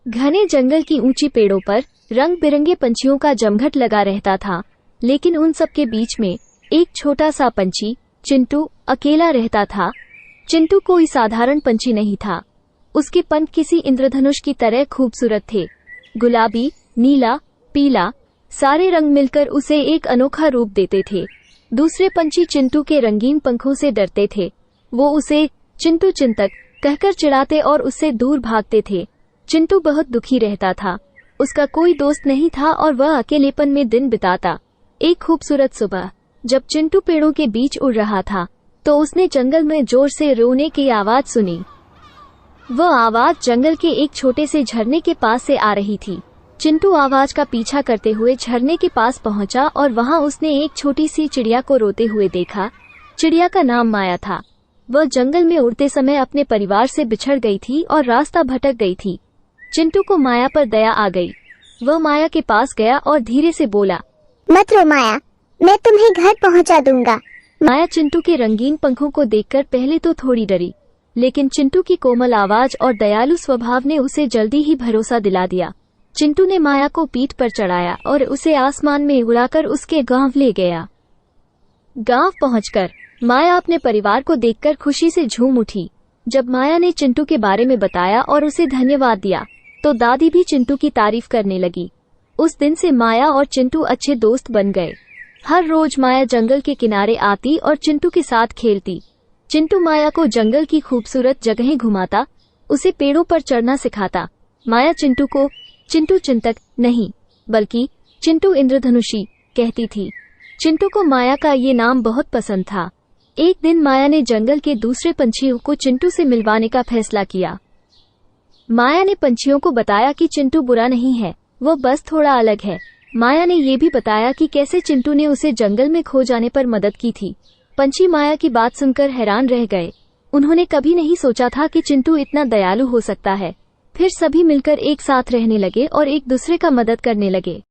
घने जंगल की ऊंची पेड़ों पर रंग बिरंगे पंछियों का जमघट लगा रहता था, लेकिन उन सब के बीच में एक छोटा सा पंछी चिंटू अकेला रहता था। चिंटू कोई साधारण पंछी नहीं था। उसके पंख किसी इंद्रधनुष की तरह खूबसूरत थे। गुलाबी, नीला, पीला, सारे रंग मिलकर उसे एक अनोखा रूप देते थे। दूसरे पंछी चिंटू के रंगीन पंखों से डरते थे। वो उसे चिंटू चिंतक कहकर चिढ़ाते और उससे दूर भागते थे। चिंटू बहुत दुखी रहता था। उसका कोई दोस्त नहीं था और वह अकेलेपन में दिन बिताता। एक खूबसूरत सुबह जब चिंटू पेड़ों के बीच उड़ रहा था, तो उसने जंगल में जोर से रोने की आवाज सुनी। वह आवाज जंगल के एक छोटे से झरने के पास से आ रही थी। चिंटू आवाज का पीछा करते हुए झरने के पास पहुंचा और वहां उसने एक छोटी सी चिड़िया को रोते हुए देखा। चिड़िया का नाम माया था। वह जंगल में उड़ते समय अपने परिवार से बिछड़ गई थी और रास्ता भटक गई थी। चिंटू को माया पर दया आ गई। वह माया के पास गया और धीरे से बोला, मत रो माया, मैं तुम्हें घर पहुंचा दूंगा। माया चिंटू के रंगीन पंखों को देखकर पहले तो थोड़ी डरी, लेकिन चिंटू की कोमल आवाज और दयालु स्वभाव ने उसे जल्दी ही भरोसा दिला दिया। चिंटू ने माया को पीठ पर चढ़ाया और उसे आसमान में उड़ाकर उसके गांव ले गया। गांव पहुंचकर माया अपने परिवार को देखकर खुशी से झूम उठी। जब माया ने चिंटू के बारे में बताया और उसे धन्यवाद दिया, तो दादी भी चिंटू की तारीफ करने लगी। उस दिन से माया और चिंटू अच्छे दोस्त बन गए। हर रोज माया जंगल के किनारे आती और चिंटू के साथ खेलती। चिंटू माया को जंगल की खूबसूरत जगहें घुमाता, उसे पेड़ों पर चढ़ना सिखाता। माया चिंटू को चिंटू चिंतक नहीं, बल्कि चिंटू इंद्रधनुषी कहती थी। चिंटू को माया का ये नाम बहुत पसंद था। एक दिन माया ने जंगल के दूसरे पंछियों को चिंटू से मिलवाने का फैसला किया। माया ने पंछियों को बताया कि चिंटू बुरा नहीं है, वो बस थोड़ा अलग है। माया ने ये भी बताया कि कैसे चिंटू ने उसे जंगल में खो जाने पर मदद की थी। पंछी माया की बात सुनकर हैरान रह गए। उन्होंने कभी नहीं सोचा था कि चिंटू इतना दयालु हो सकता है। फिर सभी मिलकर एक साथ रहने लगे और एक दूसरे का मदद करने लगे।